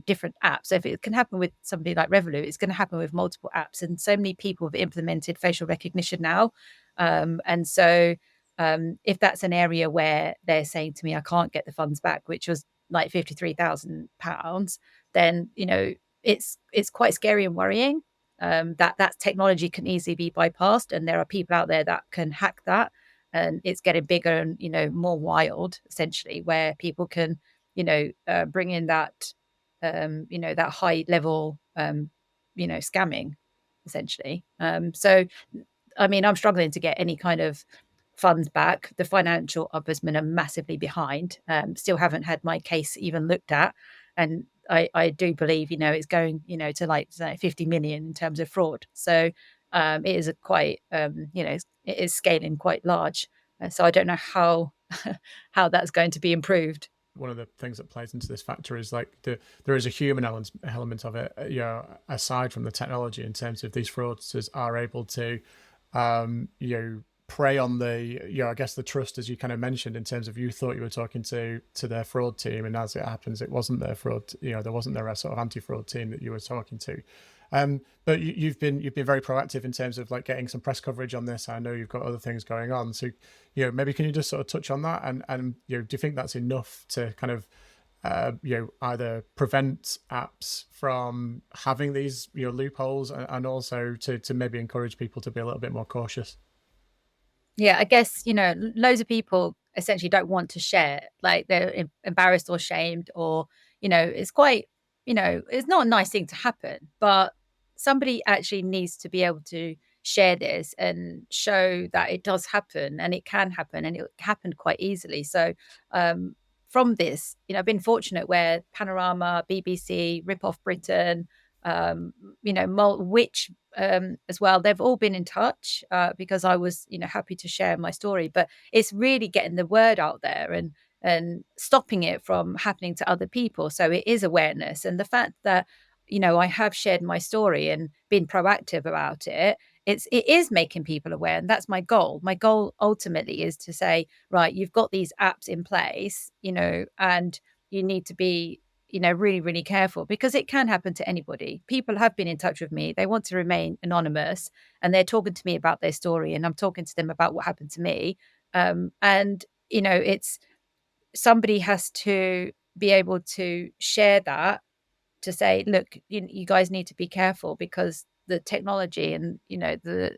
[SPEAKER 5] different apps. So if it can happen with somebody like Revolut, it's going to happen with multiple apps, and so many people have implemented facial recognition now. And so if that's an area where they're saying to me, I can't get the funds back, which was like £53,000, then, it's quite scary and worrying. That technology can easily be bypassed, and there are people out there that can hack that. And it's getting bigger and, more wild, essentially, where people can, bring in that, that high level, scamming, essentially. So, I mean, I'm struggling to get any kind of funds back. The financial ombudsman are massively behind. Still haven't had my case even looked at. And I do believe, it's going, to like 50 million in terms of fraud. So it is a quite, it is scaling quite large. So I don't know how how that's going to be improved.
[SPEAKER 3] One of the things that plays into this factor is like there is a human element of it, aside from the technology, in terms of these fraudsters are able to, prey on the, I guess the trust, as you kind of mentioned, in terms of you thought you were talking to their fraud team, and as it happens, it wasn't their fraud, there wasn't their sort of anti-fraud team that you were talking to. But you've been very proactive in terms of like getting some press coverage on this. I know you've got other things going on, so maybe can you just sort of touch on that, and do you think that's enough to kind of either prevent apps from having these loopholes, and also to maybe encourage people to be a little bit more cautious?
[SPEAKER 5] Yeah, I guess loads of people essentially don't want to share, like they're embarrassed or shamed, or it's quite it's not a nice thing to happen, but somebody actually needs to be able to share this and show that it does happen, and it can happen, and it happened quite easily. So from this, I've been fortunate where Panorama, BBC, Rip Off Britain, which as well, they've all been in touch because I was happy to share my story. But it's really getting the word out there and stopping it from happening to other people. So it is awareness, and the fact that I have shared my story and been proactive about it. It is making people aware, and that's my goal. My goal ultimately is to say, right, you've got these apps in place, and you need to be, really, really careful, because it can happen to anybody. People have been in touch with me. They want to remain anonymous, and they're talking to me about their story, and I'm talking to them about what happened to me. And, it's somebody has to be able to share that, to say, look, you guys need to be careful, because the technology and the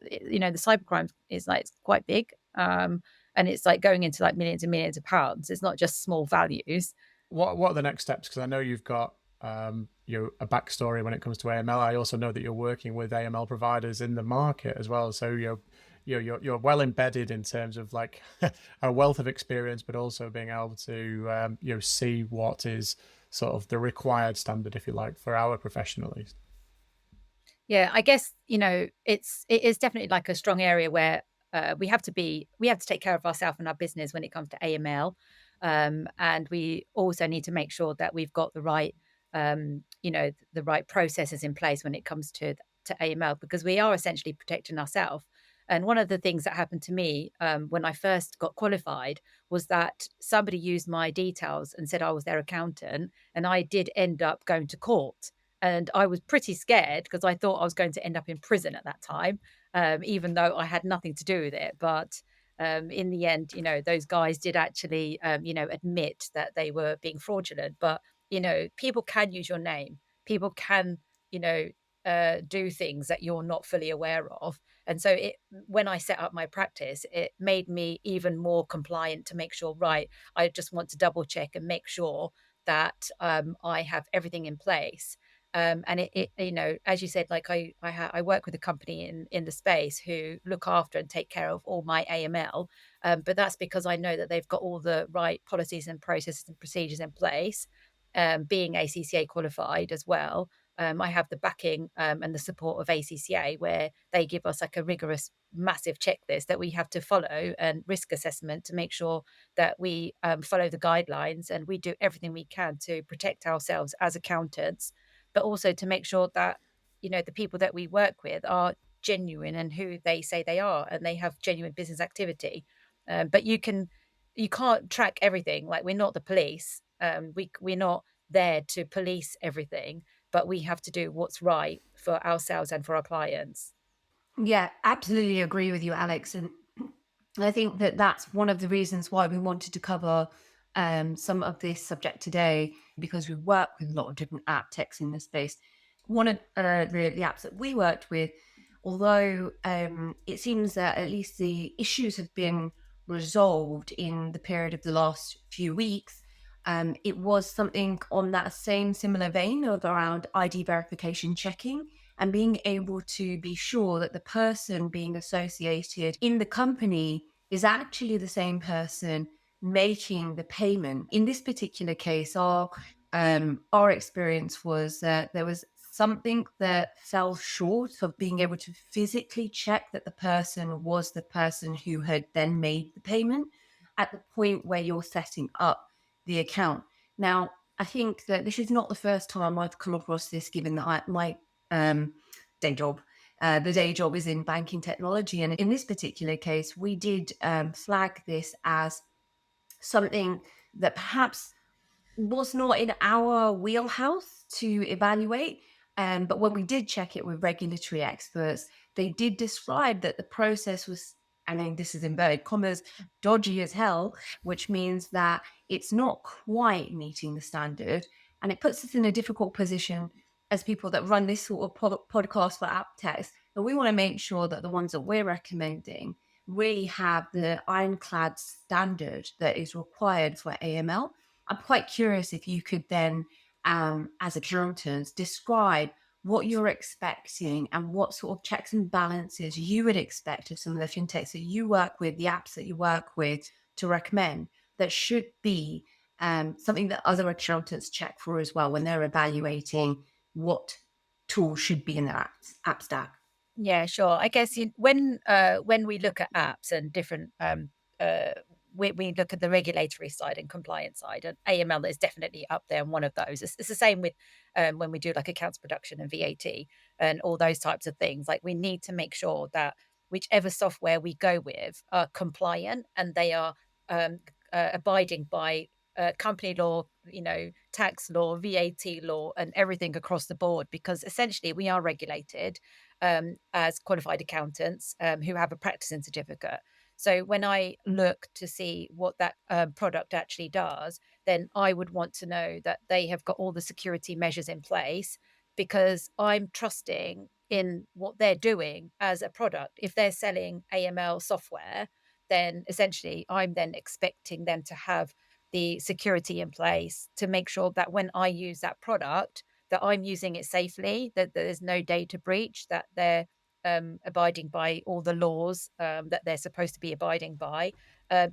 [SPEAKER 5] cybercrime is like quite big, and it's like going into like millions and millions of pounds. It's not just small values.
[SPEAKER 3] What are the next steps? Because I know you've got a backstory when it comes to AML. I also know that you're working with AML providers in the market as well. So you're well embedded in terms of like a wealth of experience, but also being able to see what is sort of the required standard, if you like, for our profession at least.
[SPEAKER 5] Yeah, I guess, it is definitely like a strong area where we have to take care of ourselves and our business when it comes to AML. And we also need to make sure that we've got the right, the right processes in place when it comes to AML, because we are essentially protecting ourselves. And one of the things that happened to me when I first got qualified was that somebody used my details and said I was their accountant, and I did end up going to court. And I was pretty scared because I thought I was going to end up in prison at that time, even though I had nothing to do with it. But in the end, those guys did actually, admit that they were being fraudulent. But, people can use your name. People can, do things that you're not fully aware of. And so when I set up my practice, it made me even more compliant to make sure, right, I just want to double check and make sure that I have everything in place. And as you said, like I work with a company in the space who look after and take care of all my AML, but that's because I know that they've got all the right policies and processes and procedures in place. Being ACCA qualified as well, I have the backing and the support of ACCA, where they give us like a rigorous, massive checklist that we have to follow and risk assessment to make sure that we follow the guidelines, and we do everything we can to protect ourselves as accountants, but also to make sure that the people that we work with are genuine and who they say they are, and they have genuine business activity. But you can't track everything. Like, we're not the police. We're not there to police everything, but we have to do what's right for ourselves and for our clients.
[SPEAKER 1] Yeah, absolutely agree with you, Alex. And I think that that's one of the reasons why we wanted to cover some of this subject today, because we work with a lot of different app techs in this space. One of the apps that we worked with, although it seems that at least the issues have been resolved in the period of the last few weeks, it was something on that same similar vein of around ID verification checking and being able to be sure that the person being associated in the company is actually the same person making the payment. In this particular case, our experience was that there was something that fell short of being able to physically check that the person was the person who had then made the payment at the point where you're setting up the account. Now, I think that this is not the first time I've come across this, given that my day job. The day job is in banking technology. And in this particular case, we did flag this as something that perhaps was not in our wheelhouse to evaluate. But when we did check it with regulatory experts, they did describe that the process was, I mean, this is inverted commas, dodgy as hell, which means that it's not quite meeting the standard. And it puts us in a difficult position as people that run this sort of podcast for app techs. But we want to make sure that the ones that we're recommending really have the ironclad standard that is required for AML. I'm quite curious if you could then, as accountants, describe what you're expecting and what sort of checks and balances you would expect of some of the fintechs that you work with, the apps that you work with, to recommend that should be something that other accountants check for as well when they're evaluating what tools should be in their app stack.
[SPEAKER 5] Yeah, sure. I guess when we look at apps and different, we look at the regulatory side and compliance side, and AML is definitely up there, and one of those. It's the same with when we do like accounts production and VAT and all those types of things. Like, we need to make sure that whichever software we go with are compliant, and they are abiding by company law, tax law, VAT law, and everything across the board, because essentially we are regulated as qualified accountants who have a practicing certificate. So when I look to see what that product actually does, then I would want to know that they have got all the security measures in place, because I'm trusting in what they're doing as a product. If they're selling AML software, then essentially I'm then expecting them to have the security in place to make sure that when I use that product, that I'm using it safely, that there's no data breach, that they're abiding by all the laws that they're supposed to be abiding by.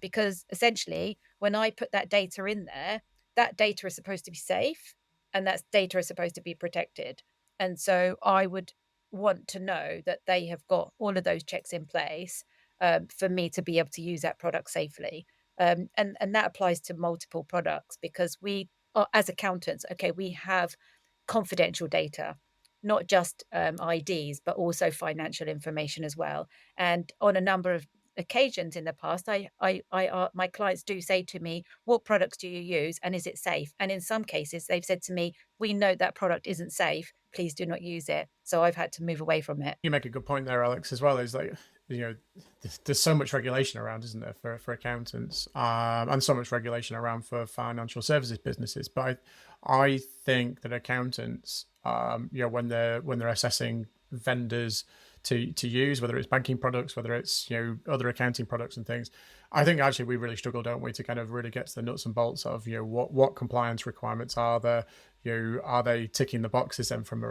[SPEAKER 5] Because essentially, when I put that data in there, that data is supposed to be safe and that data is supposed to be protected. And so I would want to know that they have got all of those checks in place for me to be able to use that product safely. And that applies to multiple products because we, as accountants, okay, we have confidential data, not just IDs, but also financial information as well. And on a number of occasions in the past, my clients do say to me, "What products do you use, and is it safe?" And in some cases, they've said to me, "We know that product isn't safe. Please do not use it." So I've had to move away from it.
[SPEAKER 3] You make a good point there, Alex, as well. Is like, there's so much regulation around, isn't there, for accountants, and so much regulation around for financial services businesses. But I think that accountants, when they're assessing vendors to use, whether it's banking products, whether it's other accounting products and things, I think actually we really struggle, don't we, to kind of really get to the nuts and bolts of what compliance requirements are there. Are they ticking the boxes then from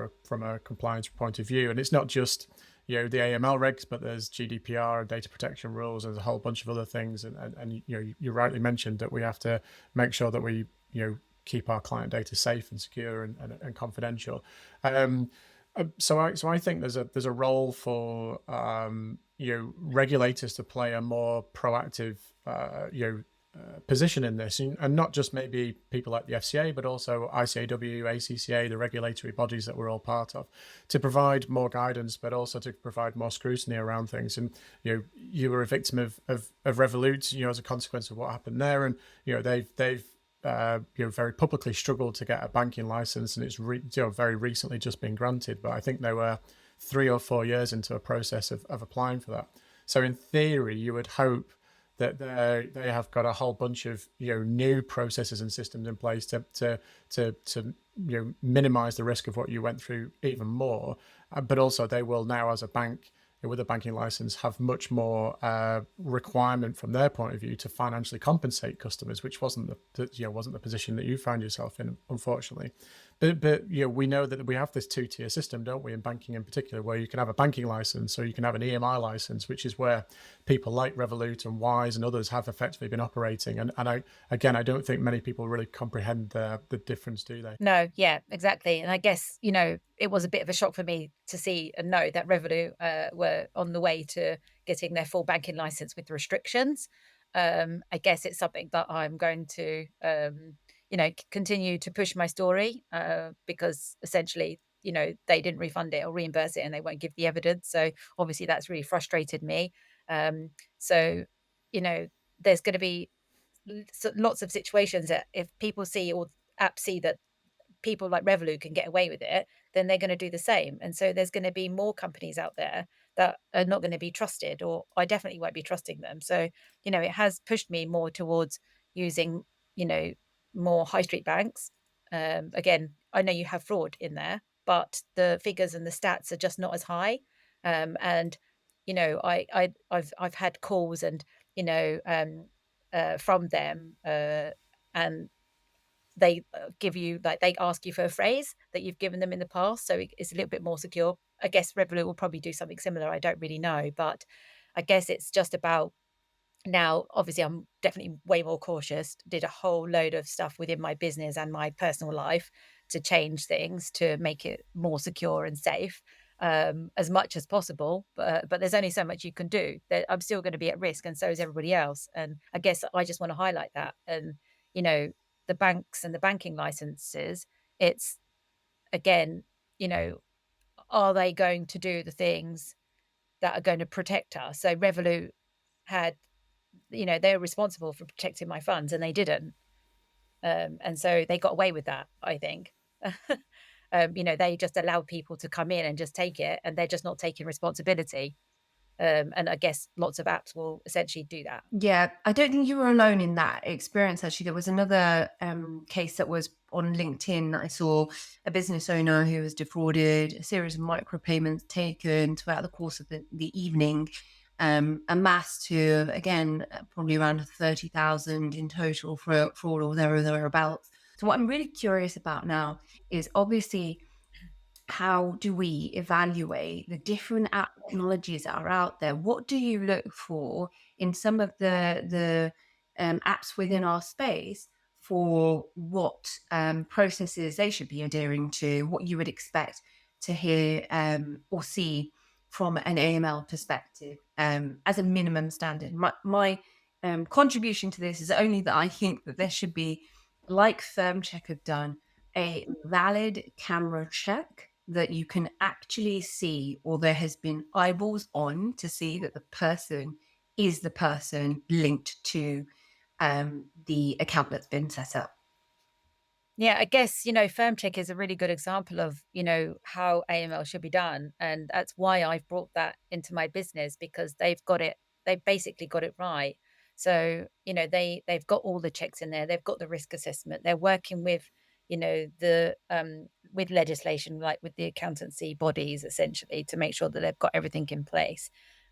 [SPEAKER 3] a compliance point of view? And it's not just the AML regs, but there's GDPR and data protection rules. There's a whole bunch of other things, and you rightly mentioned that we have to make sure that we keep our client data safe and secure and confidential. So I think there's a role for regulators to play a more proactive position in this, and not just maybe people like the FCA, but also ICAW, ACCA, the regulatory bodies that we're all part of, to provide more guidance, but also to provide more scrutiny around things. And you were a victim of Revolut, as a consequence of what happened there, and they've very publicly struggled to get a banking license, and it's very recently just been granted. But I think they were 3 or 4 years into a process of applying for that. So in theory, you would hope that they have got a whole bunch of new processes and systems in place to minimize the risk of what you went through even more. But also they will now, as a bank with a banking license, have much more requirement from their point of view to financially compensate customers, which wasn't the position that you found yourself in, unfortunately. But we know that we have this 2-tier system, don't we, in banking in particular, where you can have a banking license or you can have an EMI license, which is where people like Revolut and Wise and others have effectively been operating. And I don't think many people really comprehend the difference, do they?
[SPEAKER 5] No, yeah, exactly. And I guess, it was a bit of a shock for me to see and know that Revolut were on the way to getting their full banking license with restrictions. I guess it's something that I'm going to, continue to push my story because essentially, they didn't refund it or reimburse it and they won't give the evidence. So obviously that's really frustrated me. So, there's going to be lots of situations that if people see or apps see that people like Revolut can get away with it, then they're going to do the same. And so there's going to be more companies out there that are not going to be trusted, or I definitely won't be trusting them. So, it has pushed me more towards using, more high street banks. Again, I know you have fraud in there, but the figures and the stats are just not as high. And, I've had calls and, from them, and they give you, like, they ask you for a phrase that you've given them in the past, so it's a little bit more secure. I guess Revolut will probably do something similar. I don't really know, but I guess it's just about now. Obviously, I'm definitely way more cautious. Did a whole load of stuff within my business and my personal life to change things to make it more secure and safe as much as possible. But there's only so much you can do. That I'm still going to be at risk, and so is everybody else. And I guess I just want to highlight that. And the banks and the banking licenses, it's again, are they going to do the things that are going to protect us? So Revolut had, they're responsible for protecting my funds and they didn't. And so they got away with that, I think. They just allowed people to come in and just take it, and they're just not taking responsibility. And I guess lots of apps will essentially do that.
[SPEAKER 1] Yeah, I don't think you were alone in that experience. Actually, there was another case that was on LinkedIn. I saw a business owner who was defrauded, a series of micropayments taken throughout the course of the evening. amassed to, again, probably around 30,000 in total for all or thereabouts. So what I'm really curious about now is obviously, how do we evaluate the different technologies that are out there? What do you look for in some of the apps within our space for what processes they should be adhering to, what you would expect to hear or see from an AML perspective as a minimum standard? My contribution to this is only that I think that there should be, like FirmCheck have done, a valid camera check that you can actually see, or there has been eyeballs on to see that the person is the person linked to the account that's been set up.
[SPEAKER 5] Yeah, I guess, firm check is a really good example of, how AML should be done. And that's why I've brought that into my business, because they've basically got it right. So, they've got all the checks in there. They've got the risk assessment. They're working with, the with legislation, like with the accountancy bodies, essentially, to make sure that they've got everything in place.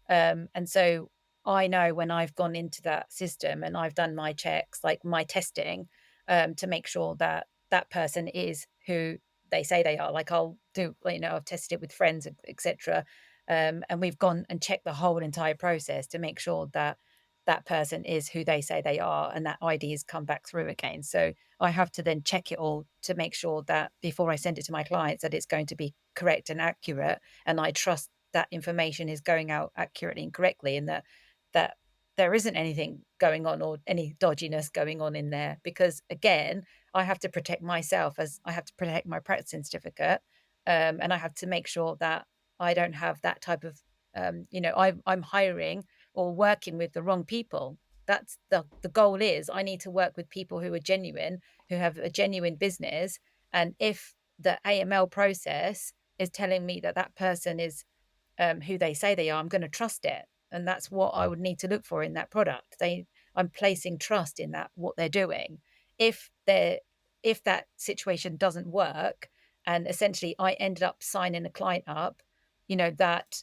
[SPEAKER 5] And so I know when I've gone into that system and I've done my checks, like my testing, to make sure that that person is who they say they are. Like I'll do, I've tested it with friends, etc. And we've gone and checked the whole entire process to make sure that that person is who they say they are, and that ID has come back through again. So I have to then check it all to make sure that before I send it to my clients, that it's going to be correct and accurate, and I trust that information is going out accurately and correctly, and that there isn't anything going on or any dodginess going on in there. Because again, I have to protect myself, as I have to protect my practicing certificate, and I have to make sure that I don't have that type of, I'm hiring or working with the wrong people. That's the goal. Is I need to work with people who are genuine, who have a genuine business, and if the AML process is telling me that that person is who they say they are, I'm going to trust it. And that's what I would need to look for in that product. I'm placing trust in that, what they're doing. If that situation doesn't work, and essentially I ended up signing a client up, that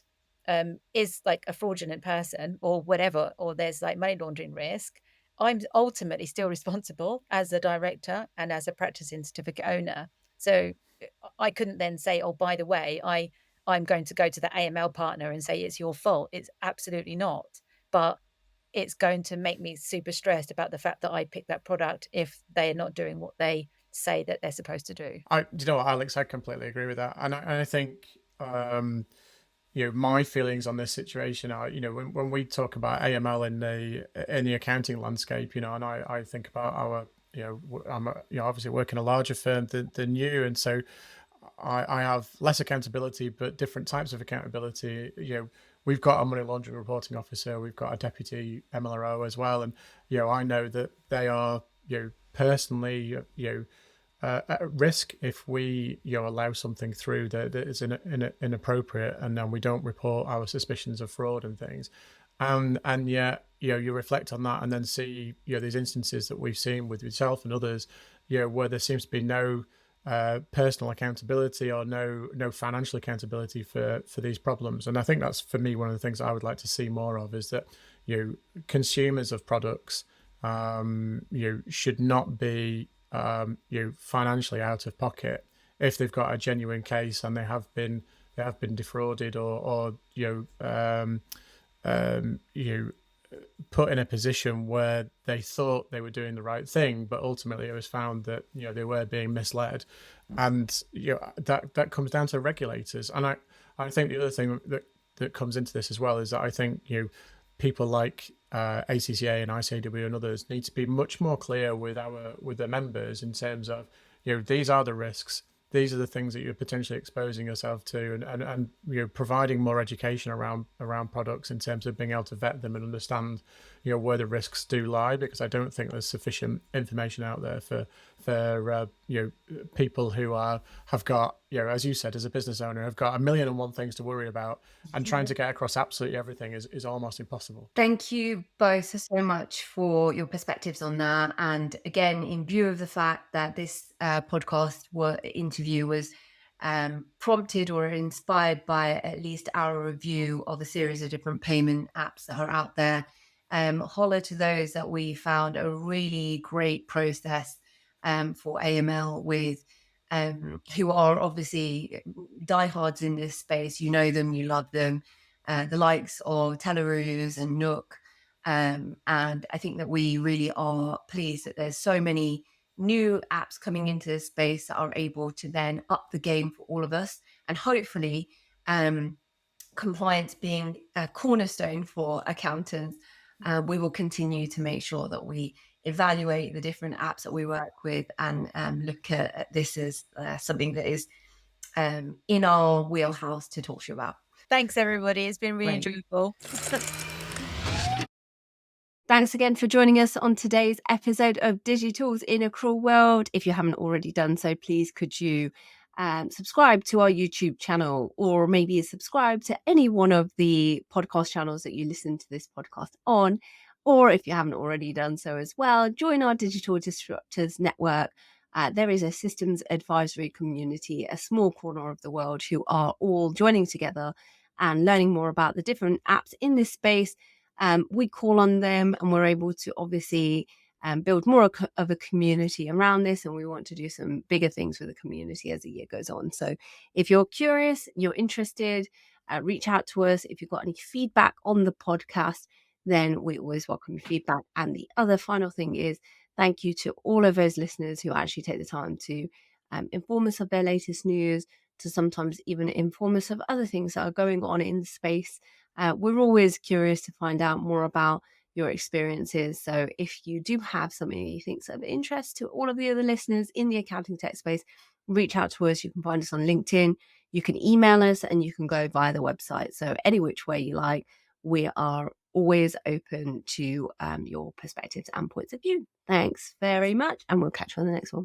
[SPEAKER 5] is like a fraudulent person or whatever, or there's like money laundering risk, I'm ultimately still responsible as a director and as a practicing certificate owner. So I couldn't then say, oh, by the way, I'm going to go to the AML partner and say it's your fault. It's absolutely not. But it's going to make me super stressed about the fact that I picked that product if they're not doing what they say that they're supposed to do.
[SPEAKER 3] You know what, Alex, I completely agree with that. And I think, my feelings on this situation are, when we talk about AML in the accounting landscape, and I think about our, I'm obviously work in a larger firm than you. And so I have less accountability, but different types of accountability. We've got a money laundering reporting officer, we've got a deputy MLRO as well, and I know that they are personally at risk if we allow something through that is inappropriate, and then we don't report our suspicions of fraud and things. And yet you reflect on that and then see these instances that we've seen with yourself and others, where there seems to be no personal accountability or no financial accountability for these problems. And I think that's, for me, one of the things I would like to see more of, is that consumers of products should not be financially out of pocket if they've got a genuine case and they have been defrauded or put in a position where they thought they were doing the right thing, but ultimately it was found that they were being misled. And that comes down to regulators. And I think the other thing that comes into this as well is that I think people like ACCA and ICAW and others need to be much more clear with their members in terms of these are the risks, these are the things that you're potentially exposing yourself to, and providing more education around products in terms of being able to vet them and understand where the risks do lie, because I don't think there's sufficient information out there for people who have got, as you said, as a business owner, have got 1,000,001 things to worry about, and trying to get across absolutely everything is almost impossible.
[SPEAKER 1] Thank you both so much for your perspectives on that. And again, in view of the fact that this podcast interview was prompted or inspired by at least our review of a series of different payment apps that are out there. Holler to those that we found a really great process for AML with, who are obviously diehards in this space. You know them, you love them, the likes of Teleroos and Nook. And I think that we really are pleased that there's so many new apps coming into this space that are able to then up the game for all of us. And hopefully, compliance being a cornerstone for accountants, we will continue to make sure that we evaluate the different apps that we work with and look at this as something that is in our wheelhouse to talk to you about.
[SPEAKER 5] Thanks, everybody. It's been really enjoyable.
[SPEAKER 1] Thanks again for joining us on today's episode of Digitals in a Cruel World. If you haven't already done so, please could you subscribe to our YouTube channel, or maybe subscribe to any one of the podcast channels that you listen to this podcast on. Or if you haven't already done so as well, join our Digital Disruptors Network. There is a systems advisory community, a small corner of the world, who are all joining together and learning more about the different apps in this space. We call on them, and we're able to obviously build more of a community around this, and we want to do some bigger things with the community as the year goes on. So if you're curious, you're interested, reach out to us. If you've got any feedback on the podcast, then we always welcome your feedback. And the other final thing is thank you to all of those listeners who actually take the time to inform us of their latest news, to sometimes even inform us of other things that are going on in the space. We're always curious to find out more about your experiences. So if you do have something you think is of interest to all of the other listeners in the accounting tech space, reach out to us. You can find us on LinkedIn, you can email us, and you can go via the website. So any which way you like, we are always open to your perspectives and points of view. Thanks very much, and we'll catch you on the next one.